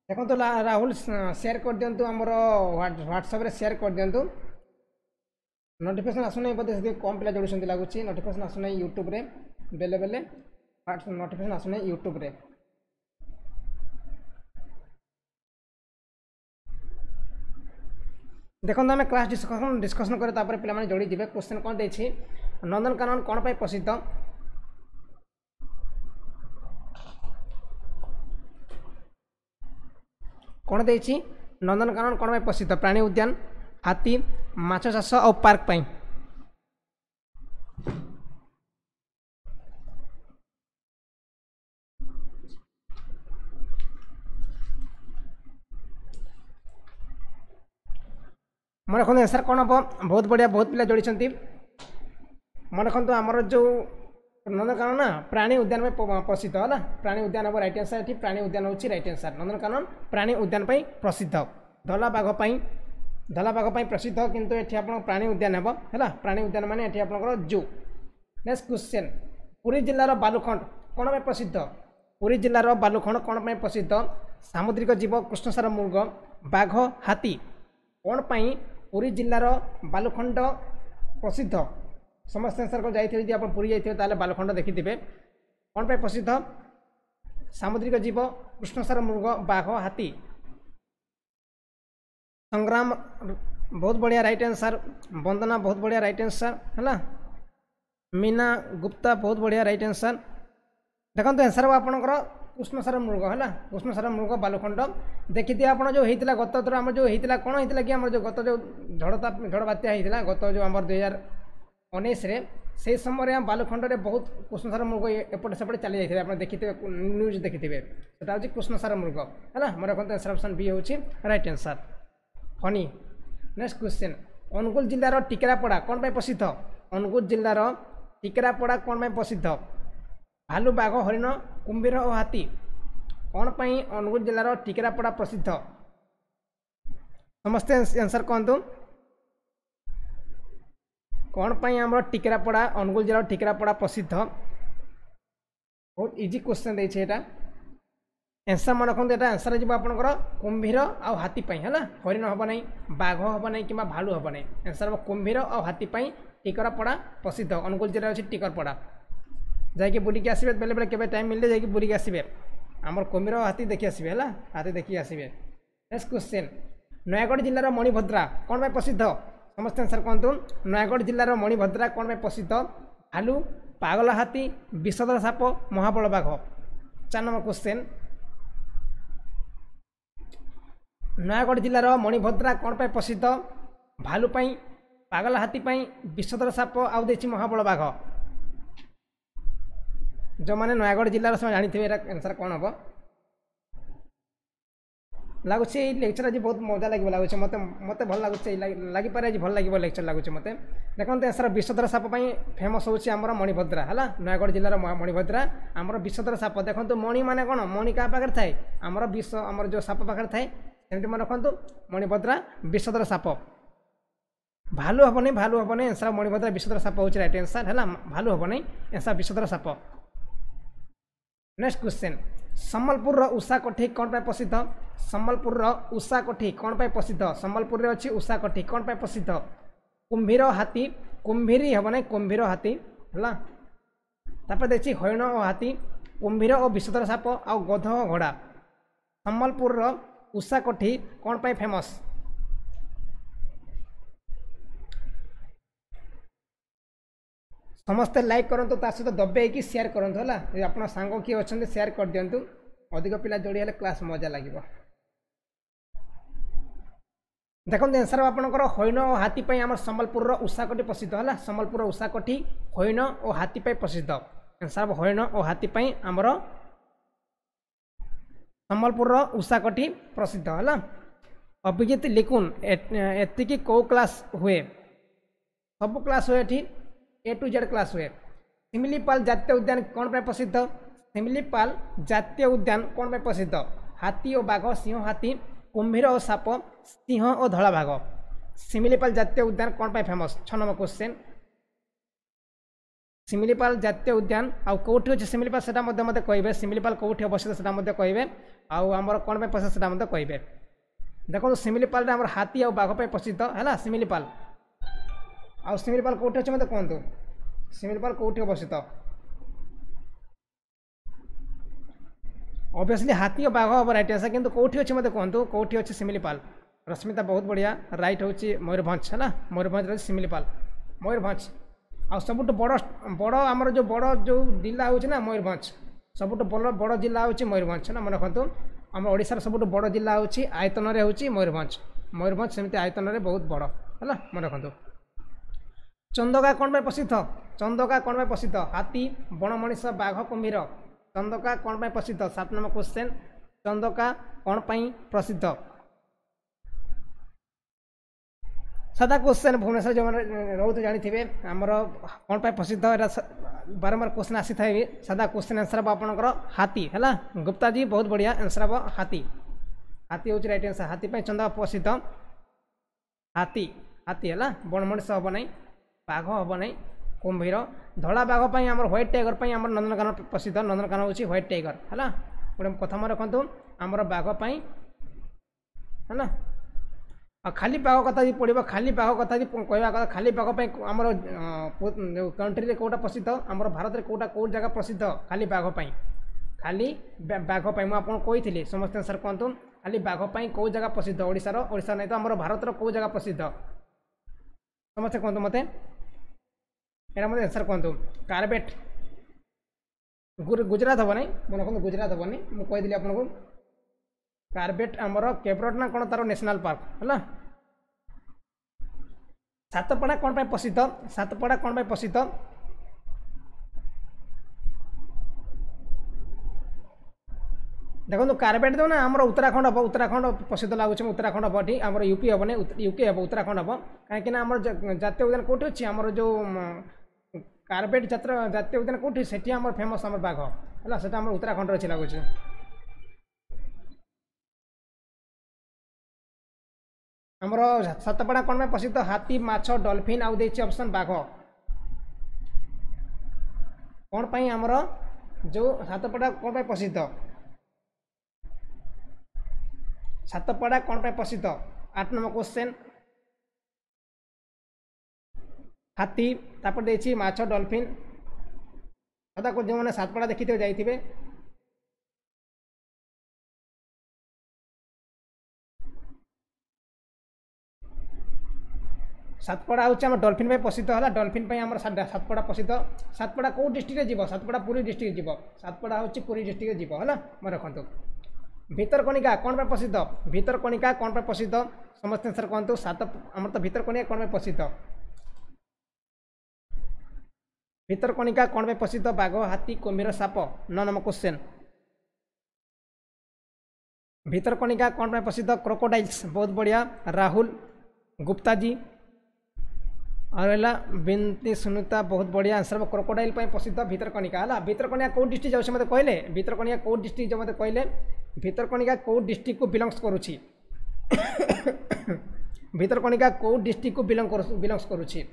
देखो तो राहुल शेयर कर दिंतु आमर व्हाट्सएप शेयर कर दिंतु नोटिफिकेशन आसुना बोधे कम पिला जोड़ुंट लगुच नोटिफिकेशन आसुना यूट्यूब रे बेले बेले नोटिफिकेशन आसुना यूट्यूब रे देखो आम क्लास डिस्कसन करे पे जोड़ी जी क्वेश्चन कौन दे नंदनकानन कौन पर प्रसिद्ध कौन दे नंदनकानन कौन पर प्रसिद्ध प्राणी उद्यान हाथी माछ चाष और पार्क पाई मन रखते आंसर कौन हम बहुत बढ़िया बहुत पिला जोड़ी मन रखु आमर जो नंदनकानन ना प्राणी उद्यान में प्रसिद्ध है प्राणी उद्यान हम रईट आंसर ये प्राणी उद्यान हूँ रईट आंसर नंदनकानन प्राणी उद्यान प्रसिद्ध धला बाघ धला बाघ प्रसिद्ध किंतु ये आप प्राणी उद्यान हम है प्राणी उद्यान माने ये आप जू नेक्स्ट क्वेश्चन पुरी जिलार बालुखंड कौन पर प्रसिद्ध पुरी जिलार बालुखंड कौन पर प्रसिद्ध सामुद्रिक जीव कृष्णसार मृग बाघ हाथी कौन पर पुरी जिलार बालुखंड प्रसिद्ध समस्त आंसर को जाइए आप पुरी जाइए बालुखंड देखिथे कौन पर प्रसिद्ध सामुद्रिक जीव कृष्णसार मृग बाघ हाथी संग्राम बहुत बढ़िया राइट आंसर वंदना बहुत बढ़िया राइट आंसर है मीना गुप्ता बहुत बढ़िया राइट आंसर देखो आंसर आपंकर कृष्णसार मृग है कृष्णसार मृग बालुखंड देखी आप जो होता गत थर आम जो होता कौन होता कि आम जो गत जो झड़ बात्या होता गत जो आम 2019 से समय बालुखंड में बहुत कृष्णसार मृग एपटे सेपटे चली जाते आप देखिए न्यूज देखिथे हूँ कृष्णसार मृग है मोर रखते आंसर ऑप्शन बी हूँ राइट आंसर फनी नेक्स्ट क्वेश्चन अनुगुल जिलार टिकेरापड़ा कौन पर प्रसिद्ध अनुगुल जिलार टिकेरापड़ा कौन पर प्रसिद्ध भालू बाघ हरिण कुंभीर और हाथी कौन पर अनुगुल जिलार टिकेरापड़ा प्रसिद्ध समस्ते आंसर कहतु कौन पर आम टिकेरापड़ा अनुगुल जिलार टिकेरापड़ा प्रसिद्ध बहुत इजी क्वेश्चन देटा आंसर मन रखते यहाँ आंसर जी आपंकर कुंभीर और हाथी है हरिण हम ना बाघ हम ना कि भालू हम ना आंसर हम कुंभीर और हाथी टिकरपड़ा प्रसिद्ध अनुगुल जिले अच्छी टिकरपड़ा जाकि बुलिकी आसबे बेले बेले केवे टाइम मिलले जाकि बुलिकी आसबे आमर कुंभीर और हाथी देखी आसबे है हाथी देखी आसबे नेक्स्ट क्वेश्चन नयागढ़ जिलार मणिभद्रा कौन पर प्रसिद्ध समस्त आंसर कहतु नयागढ़ जिलार मणिभद्रा कौन पर प्रसिद्ध भालू पागल हाथी विषधर साप महाबल बाघ 4 नंबर क्वेश्चन नयागढ़ जिलार मणिभद्रा कौन पर प्रसिद्ध भालू पागल हाथी विषधर साप आउ देछि महाबल बाघ जो मैंने नयागढ़ जिलार से जानी आंसर कौन हम लगुच लेक्चर आज बहुत मजा लगे लगुच मत मत भल लगुच लगिपारे आज भल लगे लेक्चर लगुच मत देखते आंसर विषधर साप फेमस हूँ आमर मणिभद्रा है नयागढ़ जिलार मणिभद्रा आमर विषधर साप देखो मणि माने कौन मणि क्या पाखे थाए आमर विष आमर जो साप पाखे थाए सेमती मन रखु मणिभद्रा विषधर साप भालू हम नहीं भालू हम नहीं आंसर मणिभद्रा विषधर साप हूँ राइट आंसर है भालू हम नहीं आंसर विषधर साप नेक्स्ट क्वेश्चन सम्बलपुर उषा कोठी कौन पर प्रसिद्ध सम्बलपुर उषा कोठी कौन पर प्रसिद्ध सम्बलपुर में अच्छी उषा कोठी कौन पर प्रसिद्ध कुंभीर हाथी कुंभीरी हम ना कुंभीर हाथी है देखिए हरिण और हाथी कुंभीर और विषधर साप आ गध और घोड़ा सम्बलपुर उषा कोठी कौन पर फेमस समस्ते लाइक करंतु ता सहित दबेकी शेयर करंतु है आप सांग किए अच्छा शेयर कर दिंतु अधिक पिला जोड़ी हेल्ले क्लास मजा लगे देखो आंसर आपंकर हरिण और हाथी आम सम्बलपुर उषा कोठी प्रसिद्ध है सम्बलपुर उषा कोठी हरिण और हाथी प्रसिद्ध आंसर हरिण और हाथी आमर सम्बलपुर उषा कोठी प्रसिद्ध है अभिजीत लिखुन एतिकी कौ क्लास हुए सब क्लास हुए A to Z क्लास हुए सिमिलीपाल जातीय उद्यान कौन पर प्रसिद्ध सिमिलीपाल जातीय उद्यान कौन पर प्रसिद्ध हाथी और बाघ सिंह हाथी कुंभीर और साप सिंह और धला बाघ सिमिलीपाल जातीय उद्यान कौन पर फेमस 6 नंबर क्वेश्चन शिमिलीपाल जातीय उद्यान आउ कौटी अच्छे शिमिलीपाल से मत कहे शिमिलीपाल कौटी अवस्थित से कहे आमर कौन प्रसिद्ध से कहे देखो शिमिलीपाल आम हाथी आ बाघ प्रसिद्ध है शिमिलीपाल आउ शिमिलीपाल कौटी अच्छे मत कहतु शिमिलीपाल कौटी अवस्थित ऑब्वियसली हाथी और बाघ हम राइट आंसर किंतु कौटी अच्छे मत कहतु कौटी अच्छे शिमिलीपाल रश्मिता बहुत बढ़िया राइट हूँ मयूरभंज है मयूरभंज शिमिलीपाल मयूरभंज आ सबुठ बड़ बड़ आमर जो बड़ जो जिला हूँ ना मयूरभंज सबुठ बड़ जिला हूँ मयूरभंज है मन रखु आम ओडार सबुठ बड़ जिला हूँ आयतन में हूँ मयूरभंज मयूरभंज सेमती आयतन में बहुत बड़ है मन रखु चंदका कौन पर प्रसिद्ध चंदका कौन पर प्रसिद्ध हाथी बण मनीष बाघ कुम्भीर चंदका कौन पर प्रसिद्ध 7 नंबर क्वेश्चन चंदका कौन पर प्रसिद्ध सादा क्वेश्चन भुवनेश्वर जो रोते जानी आमर कौन पर प्रसिद्ध बारंबार क्वेश्चन आसी था सादा क्वेश्चन आंसर हम आपंकर हाथी है गुप्ता जी बहुत बढ़िया आंसर हम हाथी हाथी हूँ रईट आंसर हाथी चंदका प्रसिद्ध हाथी हाथी है बण मनीष हम ना बाघ हम ना कुम्भीर धला बाघ आम व्हाइट टाइगर आम नंदनकानन प्रसिद्ध नंदनकानन हूँ व्हाइट टाइगर है गोटे कथा मन रखु आमर बाघ है खाली बाघ कथा पड़ो खाली बाघ कथा कहवा कथा खाली बाघ आमर कंट्री में कौटा प्रसिद्ध आमर भारत में कौटा कौ जगह प्रसिद्ध खाली बाघ खाली बाघ मुझे कही समस्त आंसर कहतु खाली बाघ कौ जगह प्रसिद्ध ओडिशार ओडिशा नहीं तो आमर भारत कौ जगह प्रसिद्ध समस्ते कहतु मत यहाँ मत आंसर कहतु कार्बेट गुजरात हम ना मन रखु गुजरात हेनी मुझे कहीदी आपको कार्बेट आमर केब्रड ना कौन तार नेशनल पार्क है सातपड़ा कौन पर प्रसिद्ध सातपड़ा कौन पर प्रसिद्ध देखो कार्बेट दो ना आम उत्तराखंड हम उत्तराखंड प्रसिद्ध लगुच उत्तराखंड हम ये आम यूपी हम यूके हम उत्तराखंड हम कहीं आम जातीय उद्यान कौटी अच्छी आमर जो कार्बेट जातीय उद्यान कौटी से आम फेमस आम बाघ है से उत्तराखंड अच्छी लगुच आमर सातपड़ा कौन में प्रसिद्ध हाथी माछ डॉल्फिन आउ देछि ऑप्शन बाघ कौन पाई आमर जो सातपड़ा कौन पे प्रसिद्ध सातपड़ा कौन पे प्रसिद्ध 8 नंबर क्वेश्चन हाथी तापर देछि माछ डॉल्फिन सदा को जो मैंने सातपड़ा देखी थे जाइथिबे सातपड़ा हूँ डॉल्फिन में प्रसिद्ध है डॉल्फिन आम सातपड़ा प्रसिद्ध सातपड़ा कौ डिस्ट्रिक्ट जीव सातपड़ा पुरी डिस्ट्रिक्ट जीव सातपड़ा हूँ पुरी डिस्ट्रिक्ट जीव है मन रखु भितरकनिका कौन पर प्रसिद्ध भितरकनिका कौन पर प्रसिद्ध समस्त आंसर कहतु सात आम तो भितरकनिका कौन पर प्रसिद्ध भितरकनिका कौन पर प्रसिद्ध बाघ हाथी कुम्भीर साप 9 नंबर क्वेश्चन भितरकनिका कौन पर प्रसिद्ध क्रोकोडाइल्स बहुत बढ़िया राहुल गुप्ता जी और बिनती सुनीता बहुत बढ़िया आंसर क्रोकोडाइल प्रसिद्ध भितरकनिका है भितरकनिका कौ डिस्ट्रिक्ट जाऊँ मत कहले भितरकनिका कौ डिस्ट्रिक्ट जो मत कहले भितरकनिका कौ डिस्ट्रिक्ट को बिलंग्स करुछि भितरकनिका कौ डिस्ट्रिक्ट को बिलंग्स करुछि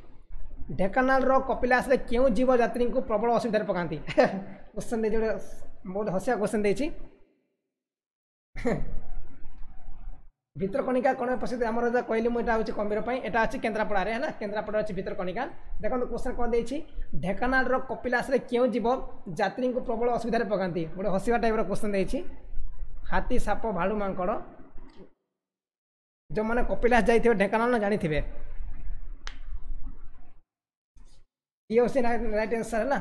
ढेंकानाल कपिलास रे क्यों जीव यात्री को प्रबल असुविधा पकाती क्वेश्चन दे बहुत हसिया क्वेश्चन देछि भितरकनिका कौन प्रसिद्ध आम कहली मुझे हूँ कुम्भीर यहाँ अच्छी केन्द्रापड़ा है केन्द्रापड़ा अच्छी भितरकनिका देखो क्वेश्चन कौन देछि ढेंकानाल कपिलास रे क्यों जीव यात्री को प्रबल असुविधा पकाती गोटे हसिया टाइप क्वेश्चन देछि हाथी साप भालू मांकड़ जो मैंने कपिलास जाइए ढेंकानाल जानी ये राइट आंसर है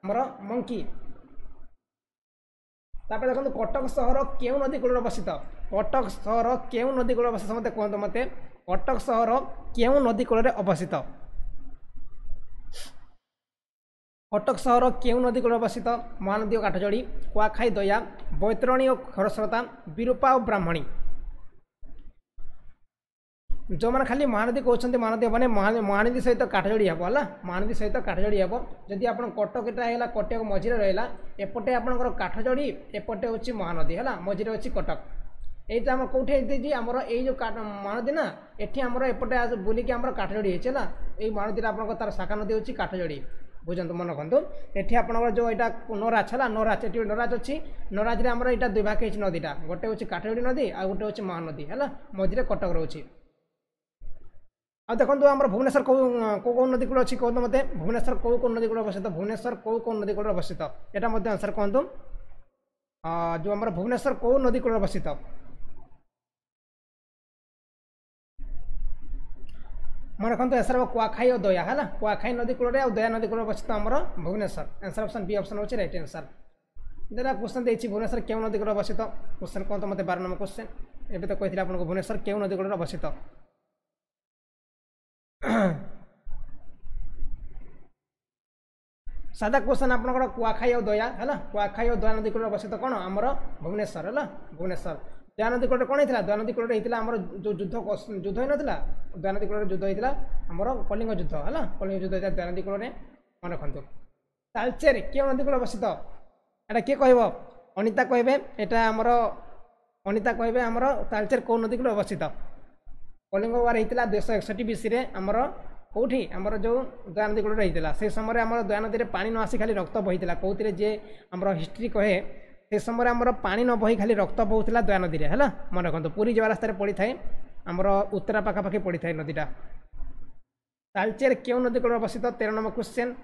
आमर मंकी तापर देखो कटक सहर क्यों नदी कूल अवस्थित कटक सहर क्यों नदी कूल अवस्थित मत कहते मत कटक सहर क्यों नदी कूल अवस्थित कटक सहर क्यों नदी कूल अवस्थित महानदी और काठजोड़ी कुआखाई दया बैतरणी और खरस्रोता विरूपा और ब्राह्मणी जो मैंने खाली महानदी कहते महानदी मैंने महानदी सहित काठजोड़ी हे है महानदी सहित काठजोड़ी हे जदि आप कटकटा है कटक मझे रहा एपटे आपंकर काठजोड़ी एपटे हूँ महानदी है मझे अच्छी कटक ये आम कौटी आमर ये महानदी ना ये आमर एपटे बुलिकी आम काठजोड़ी है ये महानदी आप तार शाखा नदी हूँ काठजोड़ी बुझंतु मन रखु ये आपंकर जो यहाँ नराज है नराज ये नराज अच्छी नराज में आमर यहाँ दुई भाग होती नदीटा गोटे हूँ काठगोड़ी नदी आ गोटे हूँ महानदी है मझे कटक रोचे आ देखो आम भुवनेश्वर कौ नदी कूल अच्छी कहते मत भुवनेश्वर कौ नदी कूल अवस्थित भुवनेश्वर कौ नदी कूल अवस्थित यहाँ आंसर कहतु जो आम भुवनेश्वर कौ नदी कूल अवस्थित मन रखु आंसर हम कुआखाई और दया है कुआखाई नदी कूल और दया नदी कूल अवस्थित आम Bhubaneswar answer option B option होची राइट आंसर जरा क्वेश्चन देछि भुवनेश्वर क्यों नदी कूल अवस्थित क्वेश्चन कहते मत 12 नंबर क्वेश्चन एबे तो कहिथिला आपन को भुवनेश्वर क्यों नदी कूल अवस्थित सादा क्वेश्चन आपनकर कुआखाई और दया है कुआखाई और दया नदी कूल अवस्थित कौन आमर भुवनेश्वर है भुवनेश्वर दया नदी कूल कौन होता दया नदी कूल होता आमर जो युद्ध ही नाला दया नदी कूल युद्ध होता आमर कलिंग युद्ध है कलिंग युद्ध होता दया नदी कूल मन रखु तालचेर क्यों नदी कूल अवस्थित एटा किए कह अनिता कहे यहाँ आमर अनिता कहे आमर तालचेर कौ नदी कूल अवस्थित कलिंग वार होता 261 BC आमर कौटी आमर जो दया नदी कूल होता से समय आम दया नदी में पानी न आसी खाली रक्त बहीला कौन जे आम हिस्ट्री कहे से समय आमर पानी न बही खाली रक्त बहुला दया नदी में है मन रखु पुरी जवा रास्तार पड़ी थाए आमर उत्तरा पाखापाखि पड़ी थाए नदीटा तालचेर क्यों नदी कूल अवस्थित 13 नंबर क्वेश्चन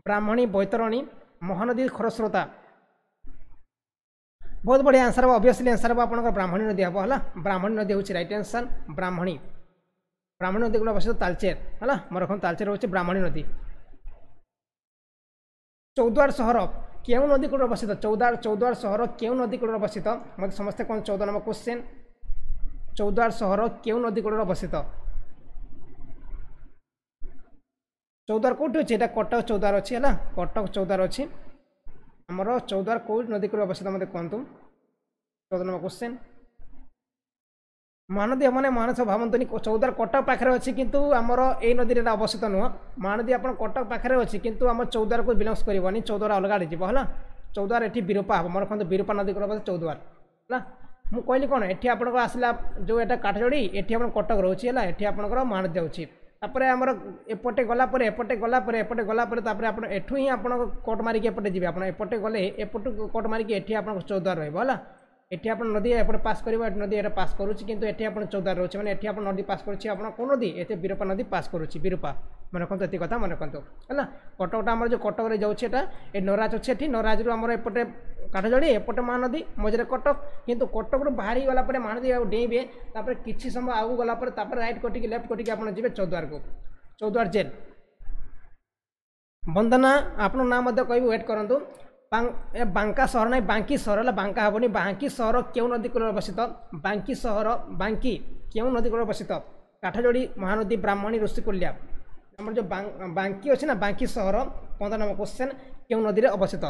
ब्राह्मणी बैतरणी महानदी खरस्रोता बहुत बढ़िया आंसर ऑब्वियसली आंसर हम आप ब्राह्मणी नदी हम है ब्राह्मणी नदी हूँ राइट आंसर ब्राह्मणी ब्राह्मणी नदी कूल अवस्थित तालचेर है मन रखु तालचेर हूँ ब्राह्मणी नदी चौद्वार सहर क्यों नदी कूल अवस्थित चौद्वार सहर क्यों नदी कूल अवस्थित मत समस्ते कौन 14 नंबर क्वेश्चन चौद्वार सहर क्यों नदी कूल अवस्थित चौद्वार कौटी अच्छे यहाँ कटक चौद्वार अच्छी है कटक चौद्वार अच्छी आमर चौद्वार कौ नदी कूल अवस्थित मत कहतु 14 नंबर क्वेश्चन महानदी मैंने महानदी भावतुनि चौद्वार कटक पाखे अच्छी किंतु आमर ए नदी में अवस्थित नुह महानदी आप कटक पाखे अच्छी किंतु आम चौद्वार को बिलंग्स करनी चौद्वार अलग आड़े जीव है चौद्वार ये विरूपा हम मन रखु विरूपा नदी कूल चौद्वार है मुझे कहली कौन ये आपको आसला जो यहाँ काठजोड़ी ये आप कटक रोचे है ये आपंकर महानदी जाऊँगी तापर आमर एपटे गलापर एपटे गलापर एपटे गलापर तापर आप एठू ही आप कट मारिक एपटे जी आप एपटे गले एपटू कट मारिक ये आप चौद्वार रहा ये आप नदी एपटे पास कर नदी ये पास करुच्ची किंतु ये आप चौद्वार रोचे मैंने ये आप नदी पास करुच्ची आप कौन नदी ये विरूपा नदी पास करुच्ची विरूपा मन रखु ये कथा मन रखु है कटकटा आम जो कटक जाऊँगी ये नराज अच्छे नराज रू आम एपटे काठजोड़ी एपटे महानदी मझे कटक किंतु कटक रू बाहरी गलापर महानदी डेइबे तापर किछि समय आगू गलापर तापर राइट कटिक लेफ्ट कटिक आप जी चौद्वार को चौद्वार जेल वंदना आप नाम कह वेट करूँ बांका सहर ना बांकी सहर है बांका हेनी बांकी सहर क्यों नदी कूल अवस्थित बांकी सहर बांकी क्यों नदी कूल अवस्थित काठजोड़ी महानदी ब्राह्मणी ऋषिकुल्या आम जो बांकी अच्छे ना बांकी सहर 15 नंबर क्वेश्चन क्यों नदी में अवस्थित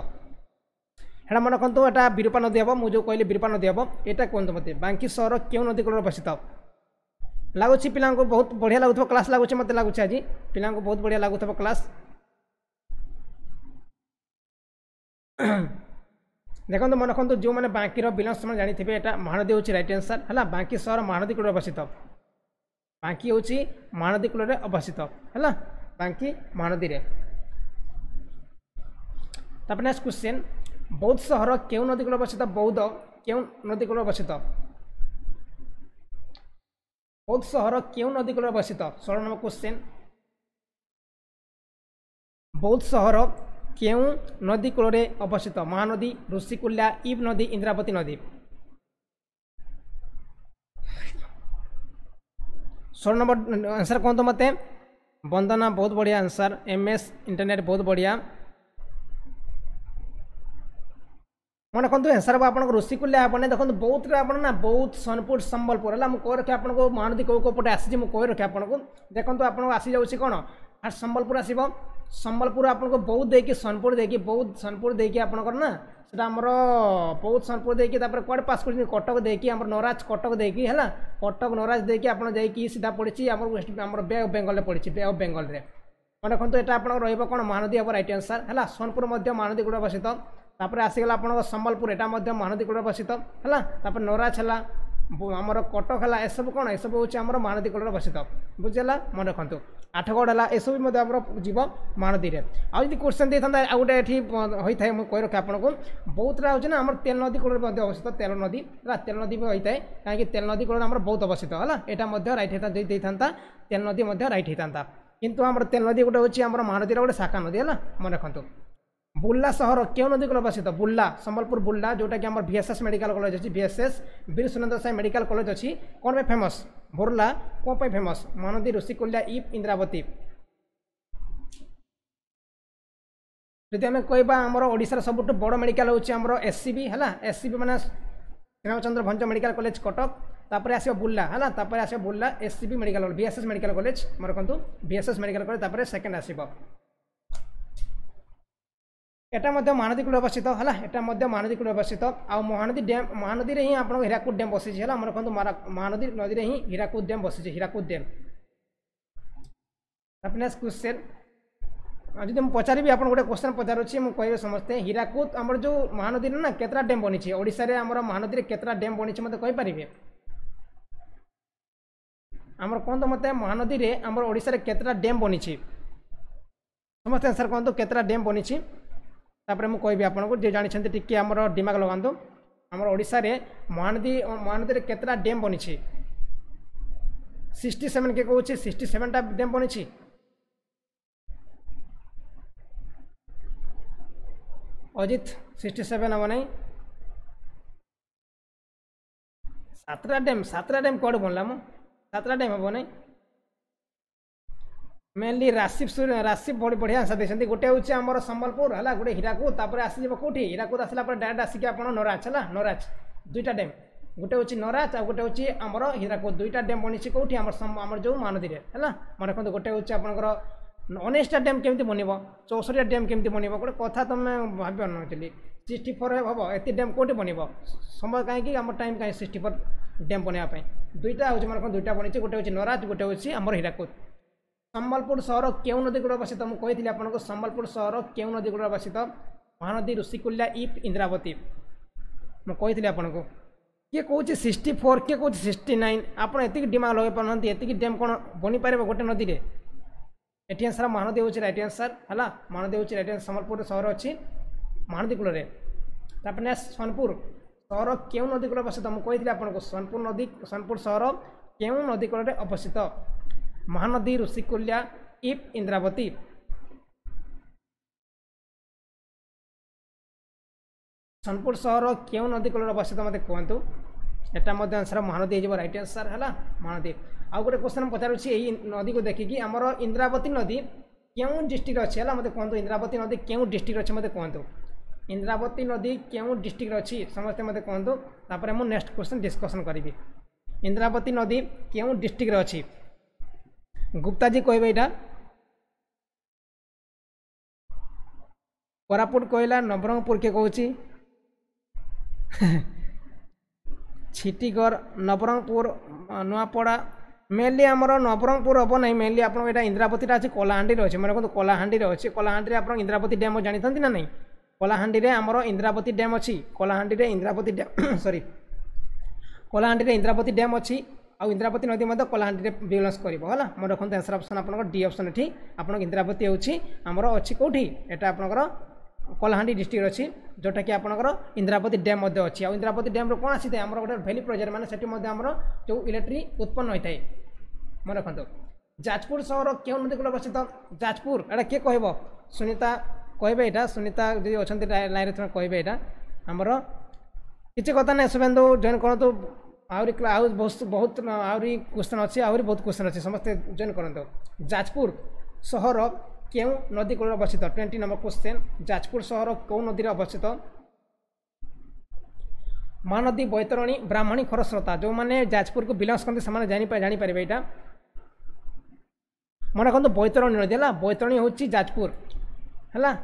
है मन रखु यहाँ विरूपा नदी हम मुझे कहली विरूपा नदी हम यहाँ कहतु मत बांकी सहर क्यों नदी कूल अवस्थित लगुच पिला बहुत बढ़िया लगुव क्लास लगुच मत लगुच आज पिला बहुत बढ़िया लगुव क्लास देखो मन रखु जो मैंने बांकीर बिलंग्स में जानी थे यहाँ महानदी हूँ राइट आंसर है बांकी सहर महानदी कूल अवस्थित बांकी हूँ महानदी कूल अवस्थित है बांकी महानदी रे नेक्स्ट क्वेश्चन बौद्ध सहर क्यों नदी कूल अवस्थित बौद्ध क्यों नदी कूल अवस्थित बौद्ध सहर क्यों नदी कूल अवस्थित 16 नंबर क्वेश्चन बौद्ध सहर क्यों नदी कूल अवस्थित महानदी ऋषिकुल्या इब नदी इंद्रावती नदी 16 नंबर आंसर कहतु मत वंदना बहुत बढ़िया आंसर MS इंटरनेट बहुत बढ़िया मन रखु आंसर आप ऋषिकुल्या आपने देखो बहुत ना बहुत सोनपुर संबलपुर है मुझे कह रखे आपको महानदी कौ पटे आसी मुझे कह रखे आपको देखो आपको आसी जाऊँगी कौन फास्ट संबलपुर आसो संबलपुर आपको बौद्ध देकी सोनपुर देकी बौद्ध सोनपुर देकी आपंकर ना सेटा आमर बौद्ध सोनपुर देकी कड़े पास कर कटक देकी आम नराज कटक देकी है कटक नराज देकी आप सीधा पड़ी आम वेस्ट आम बे ऑफ बेंगल पड़ी बे ऑफ बेंगल मन रखु यहाँ आप कौन महानदी हम राइट आंसर है सोनपुर महानदी कूल अवस्थित तापर आसीगला आप संबलपुर यहाँ महानदी कूल अवस्थित है नराज है आमर कटक है यह सब कौन सब हूँ आम महानदी कूल अवस्थित बुझेगा मन रखु आठगढ़ है यह सब जीव महानदी में आदि क्वेश्चन दे था गोटे ये होता है मुझे कही रखे आपको बहुत हूँ ना आम तेल नदी कूल अवस्थित तेल नदी है तेल नदी भी होता है कहीं तेल नदी कूल आम बहुत अवस्थित है यहाँ रईट होता था तेल नदी रईट होता किंतु आम तेल नदी गोटे हूँ आम महानदी गोटे शाखा नदी है मन रखु बुर्ला सहर क्यों नदी कूल अवस्थित बुर्ला संबलपुर बुर्ला जोटा कि VSS मेडिकल कॉलेज अच्छी VSS वीर सुरेंद्र साई मेडिकल कॉलेज अच्छी कौन पे फेमस बुर्ला कौन पे फेमस महानदी ऋषिकुल्या इफ इंद्रावती जदि आम कहवा आमर ओडिशार सबुठ बड़ मेडिकल हूँ SCB है SCB माने श्रीरामचंद्र भंज मेडिकल कॉलेज कटक तापर आसो बुर्ला है तापर आसो Burla SCB medical VSS medical college मन रखु VSS मेडिकल कॉलेज तापर सेकेंड आसो एटा महानदी कूल अवस्थित है एटा महानदी कूल अवस्थित आ महानदी डैम महानदी ही आप हीराकुद डैम बसी है मन रखु महानदी नदी ही हीराकुद डैम बसी हीराकुद डैम क्वेश्चन जब मुझे पचारि आप गोटे क्वेश्चन पचारुच्छी मुझे कहे समस्ते हीराकुद आम जो महानदी ना केतरा डैम बनी ओडिशा रे आम महानदी केतरा डैम बनी मत कहींपारे आमर कहतु मत महानदी रे आम ओडिशा रे केतरा डैम बनी समस्त आंसर कहतु केतरा डैम बनी तापर मुझे कहि आपको जे जानते टी आम दिमाग लगातु आमर ओडिशा रे महानदी महानदी रे केतरा डैम बनी 67 के कहूँ 67टा डैम बनी अजित 67 हम ना 7टा डैम कौड़ बनला मो 7टा डैम हम ना मेनली राशिप राशिप बड़ी बढ़िया आंसर देखते गोटे हूँ आम संबलपुर है गोटे हीराकुद आसो कौटी हीराकुद आसला डायरेक्ट आसिक आप नराज है नराज 2टा डैम गोटे हूँ नराज आ गोटे हूँ आमर हीराकुद 2टा डैम बनी कौटी आम जो महानदी है मन रखते गोटे हूँ आपंकर 19टा डैम केमती बनब 64टा डैम केमती बनब गोटे कथा तुम भाव नी 64 हम एत डैम कौटी बनब समय कहीं आम टाइम कहीं 64 डैम बनवाई 2टा हूँ मन 2टा बनी गोटे हूँ नराज गोटे हूँ आम हीराकुद संबलपुर सहर क्यों नदी कूल अवस्थित मुझे कही आपको संबलपुर सहर क्यों नदी कूल अवस्थित महानदी ऋषिकुल्या इफ इंद्रावती मुझे कही आपको किए कौन 64 किए कौन 69 आप दिमाग लगे पाना ये डैम कौन बनी पारे गोटे नदी में ये आंसर महानदी हूँ रईट आंसर है महानदी हूँ रईट आंसर संबलपुर सहर अच्छी महानदी कूल में सोनपुर सहर क्यों नदी कूल अवस्थित मुझे कही आपको सोनपुर सहर क्यों नदी कूल अवस्थित महानदी ऋषिकुल्या इफ इंद्रावती सोनपुर सहर क्यों नदी कूल अवस्थित मत कहतु यहाँ आंसर महानदी हो रईट आंसर है महानदी आउ गोटे क्वेश्चन पचारुच्छी यही नदी को देखिकी आमर इंद्रावती नदी क्यों डिस्ट्रिक्ट अच्छी है मत कहतु इंद्रावती नदी क्यों डिस्ट्रिक्ट अच्छी मत कहतु इंद्रावती नदी क्यों डिस्ट्रिक्ट अच्छी समस्ते मत कहतु तापर मुझे नेक्स्ट क्वेश्चन डिस्कसन करी इंद्रावती नदी क्यों डिस्ट्रिक्ट अच्छी गुप्ता जी कहे यहाँ कोरापुट कहला नवरंगपुर के कहूँ छिटीगढ़ नवरंगपुर नुआपड़ा मेनली आमर नवरंगपुर हम ना मेनली आप इंद्रावती अच्छे कलाहांडी अच्छे मैंने कहते कलाहांडी अच्छे कलाहांडी आप इंद्रावती डैम जानते ना नहीं कलाहांडी आमर इंद्रावती डैम अच्छी Kalahandi Indravati dam sorry Kalahandi Indravati dam अच्छी आ इंद्रावती नदी मध्य कलाहांडी बिलोंग्स कर मन रखते आंसर ऑप्शन आप डी ऑप्शन ये आप इंद्रावती होमर अच्छी कौटी यहाँ आपंकर कलाहांडी डिस्ट्रिक्ट अच्छी जोटा कि आपंकर इंद्रावती डैम अच्छी आ इंद्रावती डैम कौन आसी था गोटे भैली प्रोजेक्ट मैंने से जो इलेक्ट्रिक उत्पन्न होता है मन रखु जाजपुर सहर क्यों नदी कूल अवस्थित जाजपुर एटा किए कह सुनीता कहे यहाँ सुनीता जी अच्छा लाइन कहे यहाँ आमर किसी कथा ना शुभेन्दु जॉइन करूँ आहरी बहुत आहरी क्वेश्चन अच्छी आहरी बहुत क्वेश्चन अच्छी समस्ते जॉइन करूँ जाजपुर सहर क्यों नदी कूल अवस्थित 20 नंबर क्वेश्चन जाजपुर सहर कौ नदी अवस्थित महानदी बैतरणी ब्राह्मणी खरस्रोता जो मैंने जाजपुर को बिलोंग्स करते जानीपारे यहाँ मन रखते बैतरणी नदी है बैतरणी हूँ जाजपुर है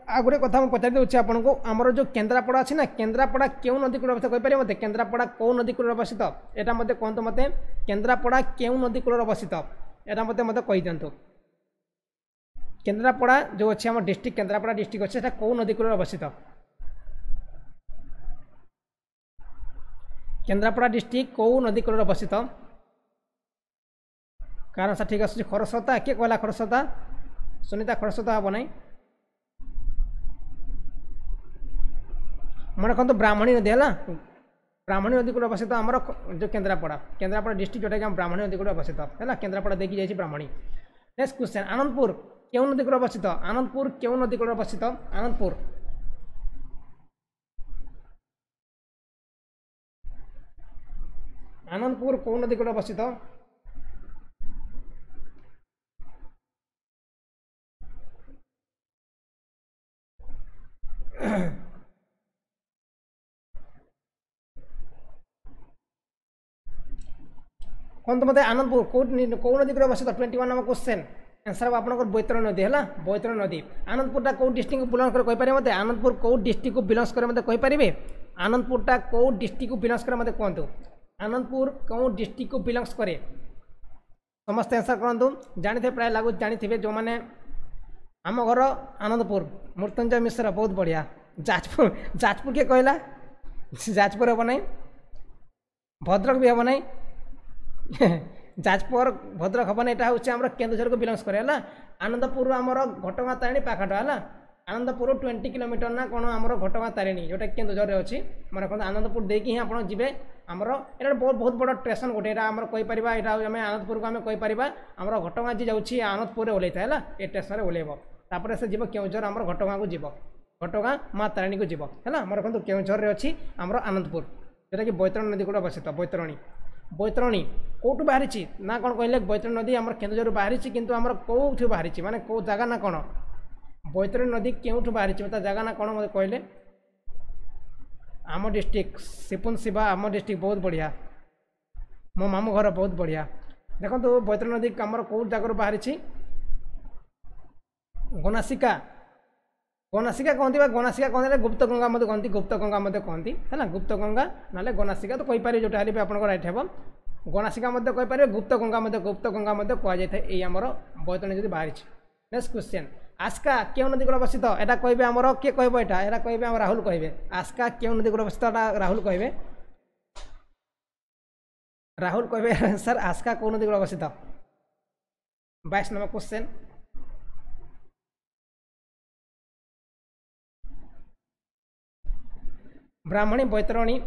आ गोटे कथा मुझे पचार दूसरी आपको आमर जो केन्द्रापड़ा अच्छी ना केन्द्रापड़ा क्यों नदी कूल अवस्थित कहींपारे मत केन्द्रापड़ा कौ नदी कूल अवस्थित यहाँ मत कहतु मत केन्द्रापड़ा क्यों नदी कूल अवस्थित यहाँ मत कही दिंतु केन्द्रापड़ा जो अच्छे आम डिस्ट्रिक्ट केन्द्रापड़ा डिस्ट्रिक्ट अच्छे कौ नदी कूल अवस्थित केन्द्रापड़ा डिस्ट्रिक्ट कौ नदी कूल अवस्थित कारण सर ठीक आस खरस्रोता किए कहला खरस्रोता सुनीता खरस्रोता हम ना मन रखु ब्राह्मणी नदी है ब्राह्मणी नदी कूल अवस्थित आम जो केन्द्रापड़ा डिस्ट्रिक्ट जोटा कि ब्राह्मणी नदी कूल अवस्थित है केन्द्रापड़ा देखी जाइए ब्राह्मणी नेक्स्ट क्वेश्चन आनंदपुर क्यों नदी कूल अवस्थित आनंदपुर क्यों नदी कूल अवस्थित आनंदपुर आनंदपुर कौ नदी कूल अवस्थित कौन तो मत आनंदपुर कौ नदी कूल अवस्थित 21 नंबर क्वेश्चन आंसर हम आपंकर बैतरणी नदी है बैतरणी नदी आनंदपुरटा कौ डिस्ट्रिक्ट बिलंग कर कहींपारे मत आनंदपुर कौ डिस्ट्रिक्ट को बिलंग कर मत कहींपारे आनंदपुरटा कौ डिस्ट्रिक्ट को बिलंग कर मत कहतु आनंदपुर कौ डिस्ट्रिक्ट को बिलंग्स करे समस्त आंसर करतु जानी प्राय लगुच जानी जो मैंने आम घर आनंदपुर मृत्युंजय मिश्र बहुत बढ़िया जाजपुर जाजपुर किए कहला जाजपुर हम ना भद्रक भी हम ना जाजपुर भद्रक हम ना यहाँ हूँ केन्दुझर को बिलंग्स करे आनंदपुर आमर घटगाँ तारिणी पाखट है आनंदपुर 20 किलोमीटर ना कौन आम घटगाँ तारिणी जोटा केन्दुझर अच्छी मैं रखते आनंदपुर देखिए आप जी आमर ये बहुत बड़ स्टेशन गोटे आम कहीपर आम आनंदपुर को आम कहीपर आम घटगाँ जी जाऊँगी आनंदपुर में ओल्लैता है ये स्टेशन में ओल्लैब तापर से जीव केउझर आम घटगाँ को जीव घटगाँ माँ तारिणी को जीव है मैं रखते केउझर अच्छी आम आनंदपुर जोटा कि बैतरणी नदी कूल अवस्थित बैतरणी बैतरणी कौटू बाहरी ना कौन कहले बैतरणी नदी आम केन्दुझर बाहरी किंतु आम कौटू बाहरी माने कौ जगह ना कौन बैतरणी नदी क्यों बाहरी जगह ना कौन मत कहले आम डिस्ट्रिक्ट सिपुन शिवा आम डिस्ट्रिक्ट बहुत बढ़िया मो मामू घर बहुत बढ़िया देखो बैतरणी नदी आमर कौ जगह बाहरी गनासिका गनासिका कहती गनासिका कहते गुप्त गंगा मत कहती गुप्त गंगा मत कहती है गुप्त गंगा ना गनासिका तो कहीपर जो भी आप राइट हे गनासिका मत कहीपर गुप्त गंगा मत कहुए ये आमर बैतरणी नदी बाहरी नेक्स्ट क्वेश्चन आस्का क्यों नदी कूल अवस्थित एटा कहे आमर किए कह एटा कहे आम राहुल कहे आस्का क्यों नदी कूल अवस्थित राहुल कहे राहुल कहे सर आस्का कौ नदी कूल अवस्थित 22 नंबर क्वेश्चन ब्राह्मणी बैतरणी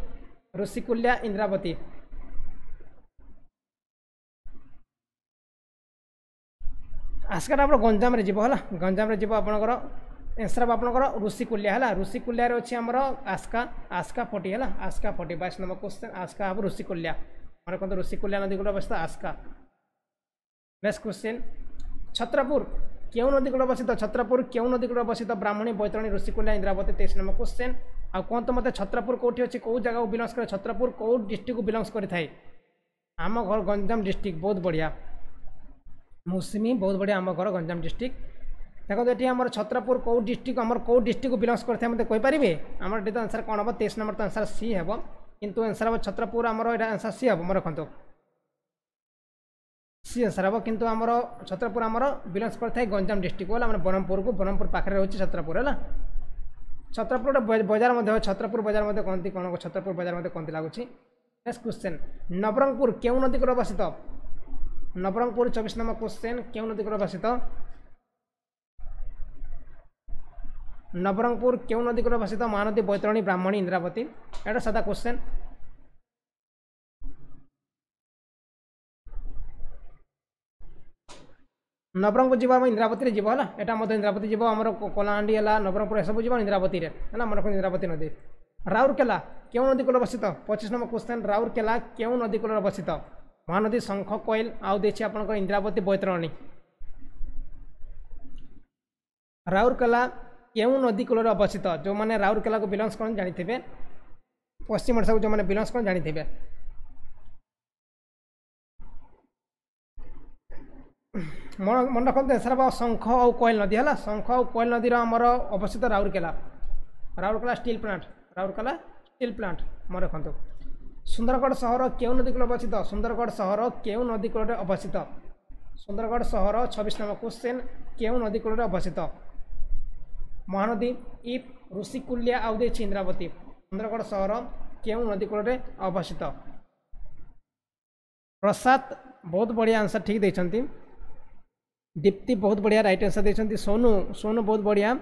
ऋषिकुल्या इंद्रावती आस्काटा आप गंजाम जीव है गंजाम जीव आपंकर एनसर आपंकर ऋषिकुल्या है ऋषिकुल्या अच्छी आमर आस्का आस्का फोर्टी है आस्का 40 22 नंबर क्वेश्चन आस्का हम ऋषिकुल्या मैं कहते ऋषिकुल्या नदी कूल अवस्थित आस्का नेक्स्ट क्वेश्चन छत्रपुर क्यों नदी कूल अवस्थित छत्रपुर क्यों नदी कूल अवस्थित ब्राह्मणी बैतरणी ऋषिकुल्या इंद्रावती 23 नंबर क्वेश्चन आ कौन तो मत छत्रपुर कौटी अच्छी कौ जगह को बिलंग्स करे छत्रपुर कौ डिस्ट्रिक्ट को बिलंग्स करे आम घर गंजाम डिस्ट्रिक्ट बहुत बढ़िया मौसमी बहुत बढ़िया आम घर गंजाम डिस्ट्रिक्ट देखो ये आम छत्रपुर कौ डिस्ट्रिक्ट आम कौ डिस्ट्रिक्ट को बिलंग्स करते मत कहींपारे आम ये आंसर कौन हम 23 नंबर तो आंसर सी हे किंतु आंसर हम छत्रपुर आमर यहाँ आंसर सी हम मैं रखु सी आंसर हम किंतु आमर छत्रपुर आमर बिलंग्स करते गंजाम डिस्ट्रिक्ट वाला ब्रह्मपुर को ब्रह्मपुर पाखे रोचे छत्रपुर है छत्रपुर बजार छत्रपुर बजार कहती कौन छत्रपुर बजार कहती लगुच नेक्स्ट क्वेश्चन नवरंगपुर क्यों नदी कूल अवस्थित नवरंगपुर 24 नंबर क्वेश्चन क्यों नदी कूल अवस्थित नवरंगपुर क्यों नदी कूल अवस्थित महानदी बैतरणी ब्राह्मणी इंद्रावती एटा सादा क्वेश्चन नवरंगपुर जीव आम इंद्रावती जीव है यहाँ मत इंद्रावती जीव आम कलाहांडी है नवरंगपुर सब जीव इंद्रावती है मन इंद्रावती नदी राउरकेला क्यों नदी कूल अवस्थित 25 नंबर क्वेश्चन राउरकेला क्यों नदी कूल अवस्थित महानदी शंख कोयल आउ देखिए आप इंद्रावती बैतरणी राउरकेला क्यों नदी कूल अवस्थित जो मैंने राउरकेला को बिलंग्स कर जानी पश्चिम ओडिशा को जो मैंने बिलंग्स कर जानी मन रखते सर शंख और कोयल नदी है शंख और कोयल नदी आमर अवस्थित Rourkela Rourkela steel plant Rourkela steel plant मन रखु सुंदरगढ़ सहर क्यों नदी कूल अवस्थित सुंदरगढ़ सहर क्यों नदी कूल अवस्थित सुंदरगढ़ सहर 26 नंबर क्वेश्चन क्यों नदी कूल अवस्थित महानदी इफ ऋषिकुल्या आउदे इंद्रावती सुंदरगढ़ सहर केउं नदी कूल अवस्थित। प्रसाद बहुत बढ़िया आंसर ठीक देइछंती। दीप्ति बहुत बढ़िया राइट आंसर देइछंती। सोनू सोनू बहुत बढ़िया।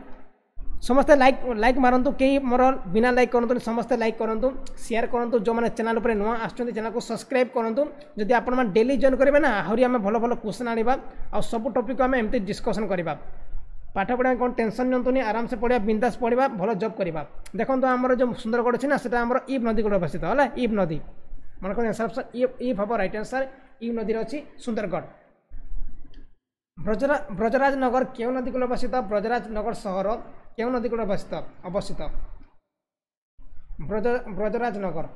समस्ते लाइक लाइक मारंतु कई मोर बिना लाइक करंतु समस्ते लाइक करंतु शेयर करंतु जो माने चैनल ऊपर नुआ आछंती चैनल को सब्सक्राइब करंतु। जदि आपण मान डेली जॉइन करिवे ना आहुरी आमे भलो भलो क्वेश्चन आनिबा आ सब टॉपिक को आमे एमती डिस्कशन करिबा। पाठ पढ़ा कौन टेंशन नियंतुनी आराम से पढ़िया बिंदास पढ़िबा भलो जॉब करिबा। देखंतु हमर जो सुंदरगढ़ अछि ना सेटा हमर ईब नदी को अवस्थित हला। ईब नदी मन को आंसर ऑप्शन ईब हबो राइट आंसर। ईब नदी अछि सुंदरगढ़। ब्रजराज नगर केउं नदी को अवस्थित? ब्रजराज नगर शहर केउं नदी को अवस्थित? ब्रजराज नगर।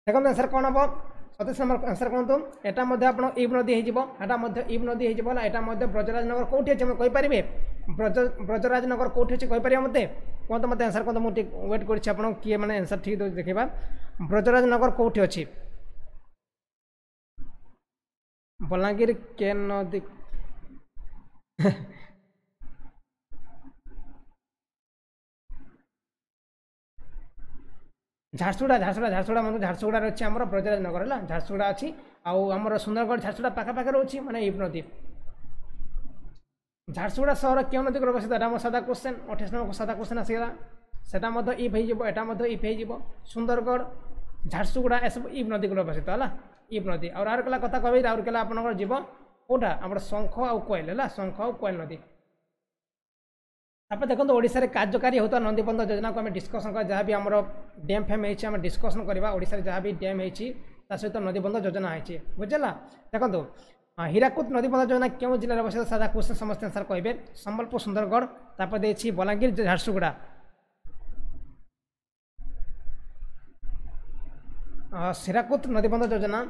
देखो आंसर कौन हम? 27 नंबर आंसर कहतु। एटा मध्य आपण ईब नदी हे जिवो। एटा मध्य ईब नदी हे जिवो। एटा मध्य ब्रजराज नगर कोठी अछि हम कहि परिबे? ब्रजराज नगर कोठी अछि कहि परिबे मते? कोन मते आंसर कोन मु ठीक वेट करछि आपण किए माने आंसर ठीक देखिबा। ब्रजराज नगर कोठी अछि? बलांगीर के नदी झारसुगुड़ा झारसुगुड़ा झारसुगुड़ा मतलब झारसुगुड़ा अच्छी आम ब्रजराज नगर है। झारसुगुड़ा अच्छी आमर सुंदरगढ़ झारसुगुड़ा पाखापाखि रोचे माने ईब नदी। झारसुगुड़ा सहर क्यों नदी को अवस्थित? एटा सादा क्वेश्चन 28 नंबर सादा क्वेश्चन आसीगला। सेटा मध्य ईब हो एटा मध्य ईब हो। सुंदरगढ़ झारसुगुड़ा एसब ईब नदी को अवस्थित है। ईब नदी और राउरकेला कथा कहबी राउरकेला आपनकर जीव कोटा आम शंख आउ कोयल है। शंख आउ कोयल नदी। आप देखो ओडिशा रे कार्यकारी होता नदीबंध योजना को आम डिस्कसन कर जहाँ भी आम डैम फैम हो डिस्कसन करवा। ओडिशा रे जहाँ भी डैम हो सहित नदीबंध योजना है बुझेगा। देखो हीराकुद नदीबंध योजना क्यों जिले में अवस्थित? सादा क्वेश्चन समस्त आंसर कहे। संबलपुर सुंदरगढ़ तापर देखिए बलांगीर झारसुगुड़ा। हीराकुद नदीबंध योजना